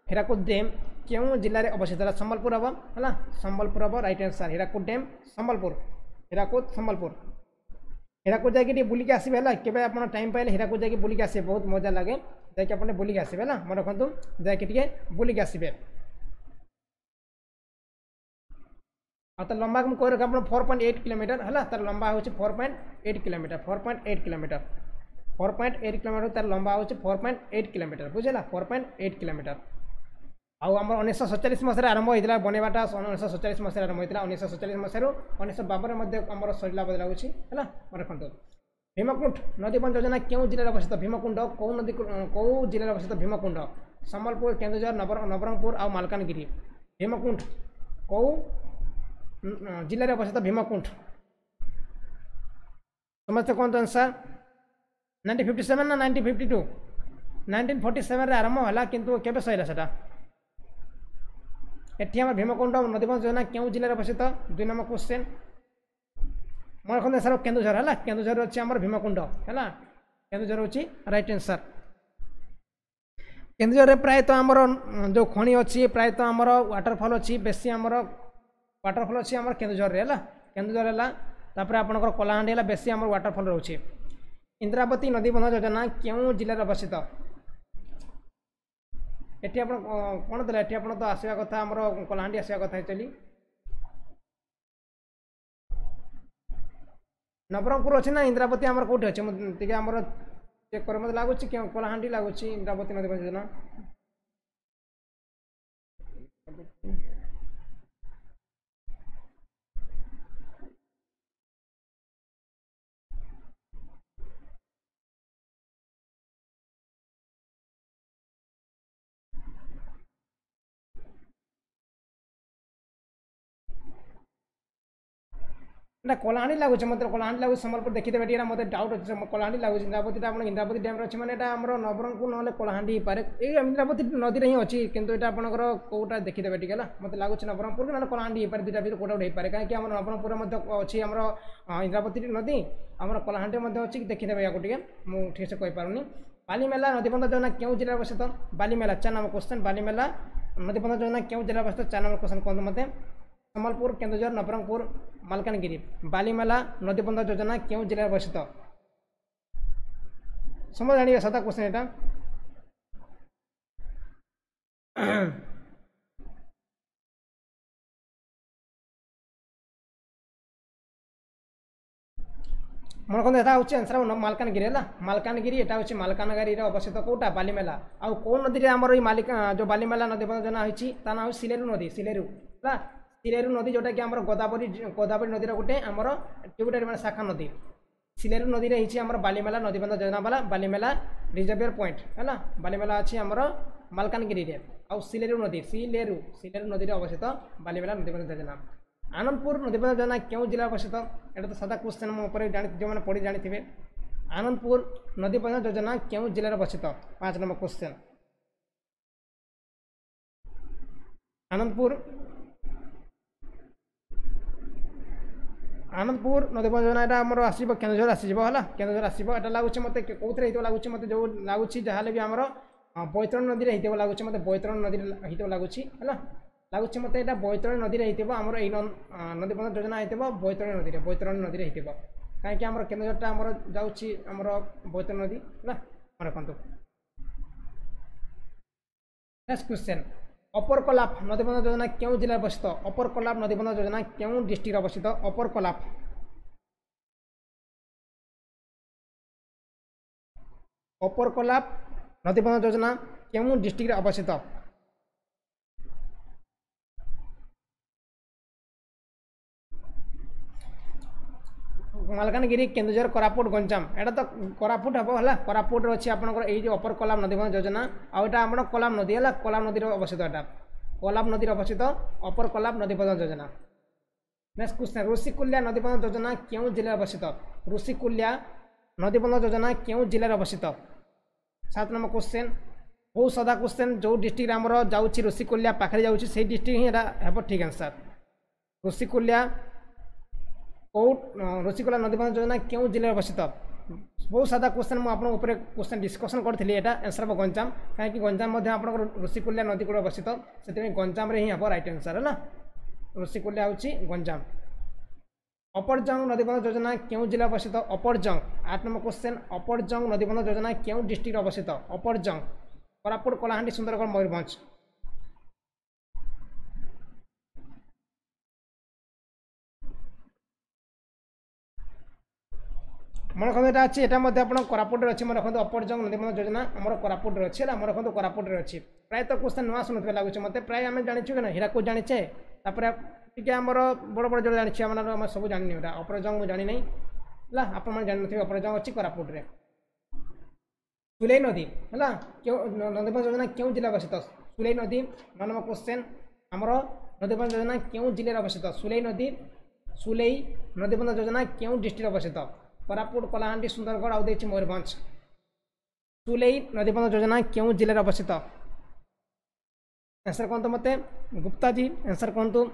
हीराकुद डैम क्यों जिले में अवस्थित है? संबलपुर हम है। संबलपुर हम right answer. Hirakud dam Sambalpur. Hirakud Sambalpur. Hirakud जाकि बुलिक आसबे है। केबे आप टाइम पाइले हीराकुद जाकि बुलिक आसबे बहुत मजा लगे। जाकि आपने बुलिक आसबे है। मन रखु जाकि बुलिक आसबे। तो लंबा कह रखा 4.8 किलोमीटर है। तार लंबा हो 4.8 किलोमीटर 4.8 किलोमीटर 4.8 किलोमीटर तार लंबा हो 4.8 किलोमीटर बुझेगा 4.8 किलोमीटर। आउ आम 1947 मसीह आरंभ होता बनवाटा 1947 मसीह आरंभ होता 1947 मसीह 1952 आम सरला बोध लगुच है। रखु भीमकुंड नदीबंध योजना क्यों जिले में अवस्थित? भीमकुंड कौ नदी कौ जिले में अवस्थित? भीमकुंड संबलपुर केन्दुझर नवरंगपुर आउ मालकानगिरी। भीमकुंड कौ जिले में अवस्थित? भीमकुंड। समझते कौन तो आंसर 1957 ना 1952? 1947 रे आरंभ है किंतु केबे सैला सेटा? एटी आम भीमकुंड नदीबंध योजना क्यों जिले में अवस्थित? 2 नंबर क्वेश्चन मन रखते सर केन्दुझर है। केन्दुझर अच्छी आम भीमकुंड है। केन्दुझर अच्छी राइट आंसर। केन्दुझर प्रायतः आमर जो खଣି अच्छी प्रायतः आमर वाटरफॉल अच्छी बेसी आमर वाटरफॉल अच्छी आमर केन्दुझर है। केन्दुझर है तापर आपनकर कलाहांडी है बेसी आमर वाटरफॉल रोचे। इंद्रावती नदीबंध योजना क्यों जिले में अवस्थित? एटी आप कौन देला? एटी आप तो आसवा कथा आमर कलाहांडी आसवा कथा एक्चुअली नवरंगपुर अच्छे ना इंद्रावती आमर कौटे अच्छे मुझे आमर चेक कर मत लगुच कलाहांडी लगुच इंद्रावती नदीबंध योजना। ना कलाहांडी लगुच मतलब कलाहांडी लगुच संबलपुर देखिदेवे टी मतलब डाउट अच्छे कलाहांडी लगुच इंद्रावती इंद्रावती डैम अच्छे मैंने आमर नवरंगपुर ना कलाहांडी पारे ये इंद्रावती नदी रे ही अच्छी किंतु ये आपंकर कौटा देखिदेवे टी मतलब लगुच नवरंगपुर ना कलाहांडी पारे दुटा भी कौटा गोटे पारे कहीं नवरंगपुर अच्छी आमर इंद्रावती नदी आमर कलाहांडी अच्छी देखिदेवे या मुझे ठीक से कहीपरि। बालीमेला नदीबंध योजना क्यों जिले में अवस्थित? बालीमेला 4 नंबर क्वेश्चन बालीमेला नदीबंध योजना क्यों जिले में अवस्थित? 4 नंबर क्वेश्चन कहते मत संबलपुर केन्दुझर नवरंगपुर मालकानगिरी। बालीमेला नदीबंध योजना क्यों जिले में अवस्थित? समझ जानिए सादा क्वेश्चन मन रखते यहाँ हूँ आंसर मालकानगिरी है मालकानगिरी यहाँ हूँ मालकानगिरी अवस्थित कौटा बालीमेला आउ कौ नदी आमर जो बालीमेला नदीबंध योजना होती ता ना सिलेरू नदी सिलेरू है सिलेरू नदी जोटा कि आम गोदावरी गोदावरी नदीर गोटे आमर ट्रिब्यूटरी मैंने शाखा नदी सिलेरू नदी में आमर बालीमेला नदीबंध योजना वाला बालीमेला रिजर्वियर पॉइंट है बालीमेला अच्छी आमर मालकानगिरी आउ सिलेरू नदी सिलेरू सिलेरू नदी में अवस्थित बालीमेला नदीबंध योजना आनंदपुर नदीबंध योजना क्यों जिला अवस्थित एटा तो सादा क्वेश्चन मोपर जो मैंने पढ़ी जानी आनंदपुर नदीबंध योजना क्यों जिले में अवस्थित 5 नंबर क्वेश्चन आनंदपुर आनंदपुर नदीबंध योजना यहाँ आमर आसो केन्दुझर आसला केन्दुझर आसो लगुच मत कौन लगुच मत जो लगुच जहाँ भी आमर बैतरणी नदी में होता लगुच मत बैतरणी नदी होता लगुच है लगुच मत यहाँ बैतरणी नदी में होमर ये नदीबंध योजना होता बैतरणी नदी में होता कहीं आम केन्दुझरटा आमर जामर बैतरणी नदी है मन रखु नेक्स्ट क्वेश्चन अपर कोलाप नदीबंध योजना क्यों जिले अवस्थित अपर कोलाप नदीबंध योजना क्यों डिस्ट्रिक्ट अवस्थित अपर कोलाप अपर कोलाप नदीबंध योजना क्यों डिस्ट्रिक्ट अवस्थित मालकानगिरी केन्दुझर कोरापुट गंजाम एटा तो कोरापुट हम है कोरापुट अच्छी आपंकर ये अपर कोलाब नदीबंध योजना आटा आम कोलाब नदी है कोलाब नदी अवस्थित यहाँ कोलाब नदी अवस्थित अपर कोलाब नदीबंध योजना नेक्स्ट क्वेश्चन ऋषिकुल्या नदीबंध योजना क्यों जिले अवस्थित ऋषिकुल्या नदीबंध योजना क्यों जिले अवस्थित 7 नंबर क्वेश्चन बहुत सादा क्वेश्चन जो डिस्ट्रिक्ट आमर जाऊँगी ऋषिकुल्या पाखे जाऊँगी से डिस्ट्रिक्ट ही हम ठीक आंसर ऋषिकुल्या कौ ऋषिकुल्या नदीबंध योजना क्यों जिले अवस्थित बहुत सादा क्वेश्चन मुझे क्वेश्चन डिस्कसन करी यहाँ आंसर हम गंजाम कहीं गंजाम आप ऋषिकुल्या नदी कूल अवस्थित से गंजाम ही हम रईट आंसर है ऋषिकुल्या हूँ गंजाम अपरजंग नदीबंध योजना क्यों जिले अवस्थित अपरजंग 8 नंबर क्वेश्चन अपरजंग नदीबंध योजना क्यों डिस्ट्रिक्ट अवस्थित अपरजंग कोरापुट कलाहांडी सुंदरगढ़ मयूरभंज मन रखते यहाँ अच्छी यहाँ आप कोरापुट अच्छी मन रखते अपरजंग नदीबंध योजना आम कोरापुट अच्छी है मन रखते कोरापुट अच्छी प्रायतः क्वेश्चन नुआ शुणुवे लगुच मत प्राय आम जाचु कि हीराकूद जाचे टी आमर बड़ बड़ जो जानी आम सब जानी अपरजंग मुझे जानी है आप जानी अपरजंग अच्छी कोरापुट रे सुलेई नदी है क्यों नदीबंध योजना क्यों जिले अवस्थित सुलेई नदी 9 नंबर क्वेश्चन आमर नदीबंध योजना क्यों जिले अवस्थित सुलेई नदीबंध योजना क्यों डिस्ट्रिक्ट अवस्थित कोरापुट कलाहांडी सुंदरगढ़ आउ देछि मयूरभंज सुलेई नदीबंध योजना क्यों जिले अवस्थित आंसर कहतु मत गुप्ता जी आंसर कहतु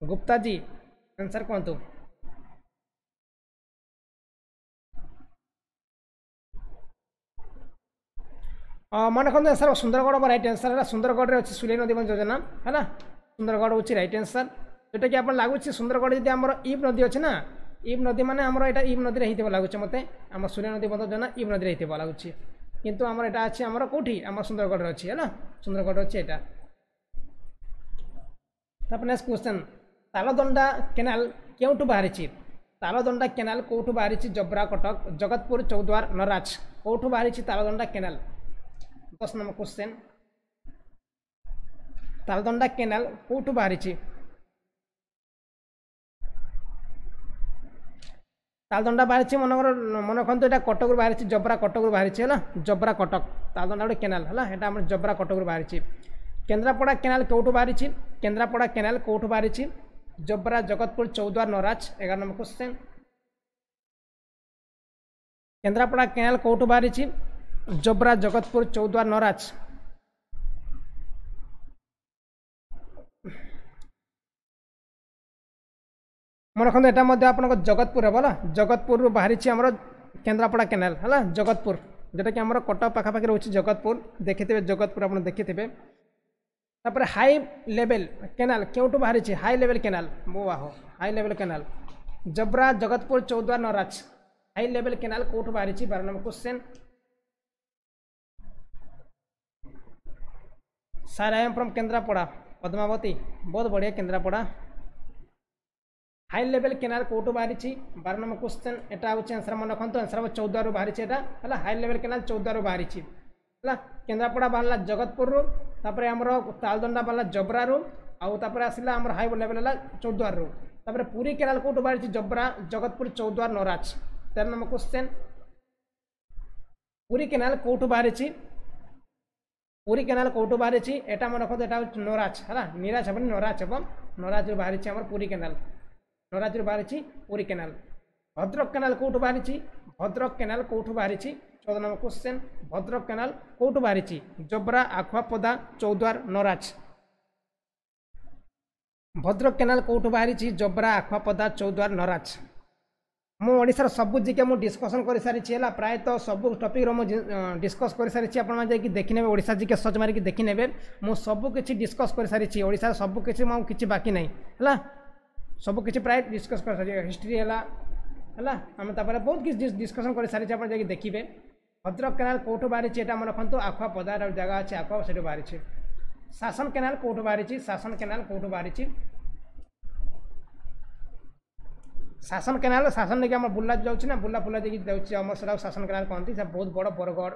गुप्ता जी आंसर कहतु मन रखते आंसर सुंदरगढ़ राइट आंसर है सुंदरगढ़ अच्छी सुलेई नदीबंध योजना है सुंदरगढ़ हूँ राइट आंसर जोटा कि आप लगुच सुंदरगढ़ जी आम इब नदी अच्छे ना इब नदी माने आमर यहाँ इब नदी में लगुच मत आम सुलेई नदीबंध योजना इब नदी में लगुच किंतु आमर यहाँ अच्छी आमर कौटी आम सुंदरगढ़ अच्छी है सुंदरगढ़ अच्छी यहाँ तापर नेक्स्ट क्वेश्चन तालदंडा केनाल क्योंठू बाहरी तालदंडा केनाल कौटू बाहरी जबरा कटक जगतपुर चौद्वार नराज कौटू बाहरी Taldanda canal 10 number question Taldanda canal कौटू बाहरी तालदंडा बाहरी मन रखते यहाँ कटक बाहरी जबरा कटक बाहरी है जबरा कटक तालदंडा गोटे केनाल है यहाँ आम जबरा कटक बाहरी केन्द्रापड़ा केनाल कौटू बाहरी केन्द्रापड़ा केनाल कौटू बाहरी जबरा जगतपुर चौद्वार नराज 11 नंबर क्वेश्चन केन्द्रापड़ा केनाल कौटू बाहरी जबरा जगतपुर चौद्वार नराज मन रखते यहाँ आप जगतपुर है जगतपुर बाहरी आमर केन्द्रापड़ा केनाल है जगतपुर जोटा कि आम कटक पाखापाखि रोचे जगतपुर देखिए जगतपुर आप देखिए तापर हाई लेवल केनाल क्योंठू बाहरी हाई लेवल केनाल वाह हाई लेवल केनाल जबरा जगतपुर चौद्वार नराज हाई लेवल केनाल कौटू बाहरी 12 number question sir I am from Kendrapara Padmavati बहुत बढ़िया केन्द्रापड़ा हाई लेवल केनाल कोटू बाहरी 12 नंबर क्वेश्चन एटा होची आंसर मन रखंतु आंसर हम 14 रु बाहरी एटा हला हाई लेवल केनाल 14 रु बाहरी हला केंद्रापड़ा बाहरला जगतपुर रु तापर हमर तालदंडा बाहरला जबरा रु आउ तापर आसिला हमर हाई लेवल हला 14 रु तापर पूरी केनाल कोटू बाहरी जबरा जगतपुर 14 नराज 13 नंबर क्वेश्चन पूरी केनाल कोटू बाहरी पूरी केनाल कोटू बाहरी एटा मन रखंतु एटा नराज हला निराज हबन नराज हबन नराज रु बाहरी हमर पूरी केनाल नराज रु बाहरी पूरी केनाल भद्रक केनाल कोटू बाहरी भद्रक केनाल कोटू बाहरी 14 नंबर क्वेश्चन भद्रक केनाल कोटू बाहरी जबरा आखुआपदा चौद्वार नराज भद्रक केनाल कोटू बाहरी जबरा आखुआपदा चौद्वार नराज मु ओडिसार सब जिके मु डिस्कसन कर सारी है प्रायतः सब टॉपिक रो डिस्कस कर सारी आप देखी नेबे ओडिसा जिके सर्च मारिक देखी नेबे मु सब किछि डिस्कस कर सारी ओडिसा सब किछि मु किछि बाकी नहीं है सब किछि प्राय डिस्कस कर सारी हिस्ट्री है आम तापर बहुत किसी डिस्कसन कर सारी आप देखिए भद्रक केनाल कोटू बाहरी एटा मन रखंतु आखुआपदा जगह अच्छे आखुआ से बाहरी शासन केनाल कोटू बाहरी शासन केनाल कोटू बाहरी शासन केनाल शासन देखिए आम बुला जाऊँगी ना बुला फुला देखिए जाऊँगी आम से शासन केनाल कहती से बहुत बड़ बरगढ़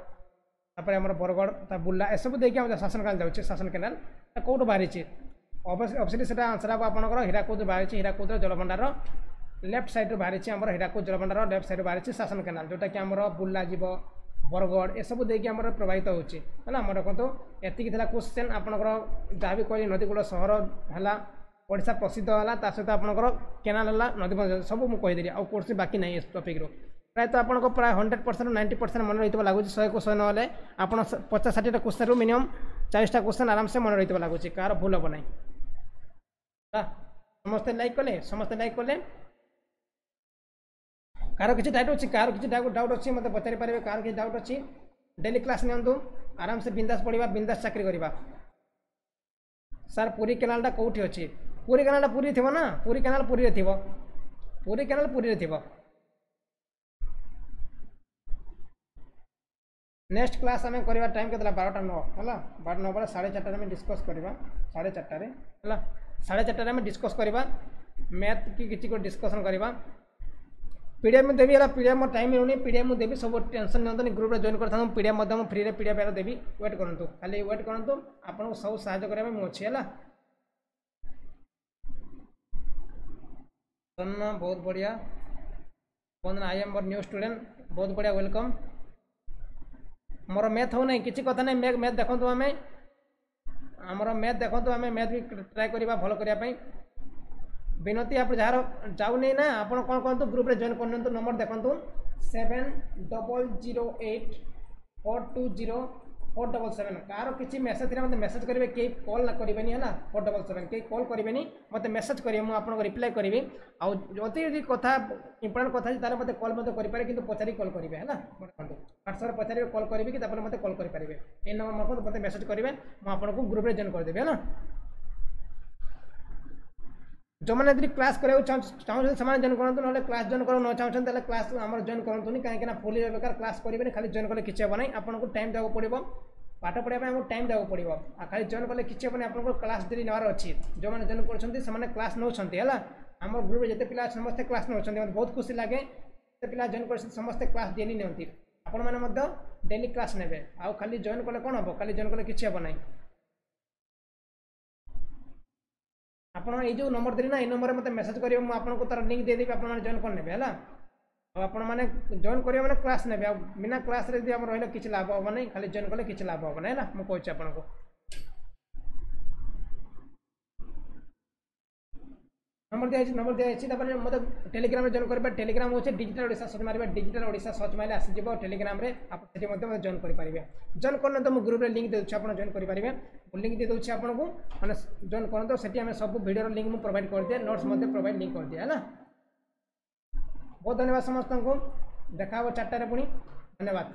तापर आम बरगढ़ बुला एसबू देखिए आम शासन केनाल जाऊँगे शासन केनाल कौटू बाहरी ऑब्वियसली से आंसर हम आपंकर हीराकुद बाहरी हीराकुद जलभंडार लेफ्ट साइड बाहरी आम हीराकुद जलभंडार लेफ्ट साइड बाहरी शासन केनाल जोटा कि आम बुला जीव बरगढ़ एसबू देखिए आम प्रभावित होची है आम रखो एति क्वेश्चन आपंकर जहाँ भी कह नदीकूल सहर है ओडिशा प्रसिद्ध है सहित आपंकर केनाल है नदी सब मुझे कहीदेली आउ कोर्स बाकी नहीं इस टॉपिक रो प्रायतः आपको प्राय 100% 90% मन रही लगुच 100 को 100 ना आप 50-60 क्वेश्चन रू मिनिमम 40टा क्वेश्चन आराम से मन रही लगुच कार भूल हम ना समस्ते लाइक कले कार किसी डाउट अच्छी कार किसी डाउट अच्छी मतलब पचारि पारे कार किसी डाउट अच्छी डेली क्लास नियंतु आराम से बिंदास पढ़ा बिंदास चाकरी करवा सर पूरी केनालटा कौटी अच्छी पूरी केनालटा पूरी थी ना पूरी केनाल पूरी रे थिबो पूरी केनाल पूरी रे थिबो नेक्स्ट क्लास आम करवा टाइम के 12टा 9 है 12 बेले 4:30 आम डिस्कस करवा 4:30 है 4:30 आम डिस्कस करवा मैथ की किसी को डिस्कसन करवा पीडीएफ में देवी है पीडीएफ में टाइम मिलूनी पीडीएफ में देवी सब टेंशन नहीं ग्रुप में जॉइन कर पीडीएफ फ्री रे पीडीएफ देवी वेट करूँ खाली वेट करूँ आपको सब साहाय्य करने मुझे है बहुत बढ़िया Vandana I am more new student बहुत बढ़िया वेलकम मोर मैथ हो नहीं किसी कथा नहीं मैथ देखो आम आमर मैथ देखो आम मैथ भी ट्राए करवा भल करने विनती आप जार जाऊनी ना आप कौन कहतु ग्रुप रे जॉइन कर नंबर देखु 7000420477 कार किसी मेसेज मत मेसेज करेंगे कई कॉल ना करेंगे है 477 कई कॉल करेंगे मत मेसेज करेंगे मुझे आपको रिप्लाई करी आदि कथा इंपोर्टेंट कथा मतलब कॉल मत करेंगे कि पचारि कॉल करेंगे है व्हाट्सएप पचारे कॉल करी कि मत कॉल करेंगे ये नंबर मत मेसेज करेंगे मुझे आपको ग्रुप रे जॉइन करदेवी है जो मैंने यदि क्लास कराया चाहते से जॉइन करूँ ना क्लास जॉइन कर न चाहते क्लास आम जॉइन करूँ कहीं फुल बेकार क्लास करेंगे खाली जॉइन कले किसी हेना आपको टाइम देवाक पड़ो पाठ पढ़ाई आमको टाइम देवाक पड़ो खाली जॉइन कले किसी हेनी आपको क्लास डेली नेबार अच्छी जो मैंने जॉइन कर क्लास नौ है आम ग्रुप में जिते पिला समस्ते क्लास नौ बहुत खुशी लगे पिला जॉइन कर समस्ते क्लास डेली नियंती आपण मैंने डेली क्लास ने आउ खाली जॉइन कले कौन हम खाली जॉइन कले किसी हेना आप जो नंबर देली ना ये नंबर मत मेसेज करेंगे मुझे आपको तार लिंक देदेवी आप जॉइन कर नेबे है आपण मैंने जॉइन करेंगे मैंने क्लास ने बिना क्लास रे यदि रही किसी लाभ हम ना खाली जॉइन कले किसी लाभ हम ना है मुझे कहूँ आपको नंबर दिखाई मतलब टेलीग्राम में जॉइन करेंगे टेलीग्राम हो डिजिटल ओडिशा सर्च मारे डिजिटल ओडिशा सर्च मारे आसीज टेलीग्राम में आप जॉइन करेंगे जॉइन करना तो ग्रुप में लिंक देती आप जॉइन करेंगे लिंक दे दूसरी आपको मैंने जॉइन करते से आम सब भिडियो लिंक मुझे प्रोवाइड कर दिए नोट्स प्रोवाइड लिंक कर दिए है बहुत धन्यवाद समस्त को देखा 4टारे पुणी धन्यवाद।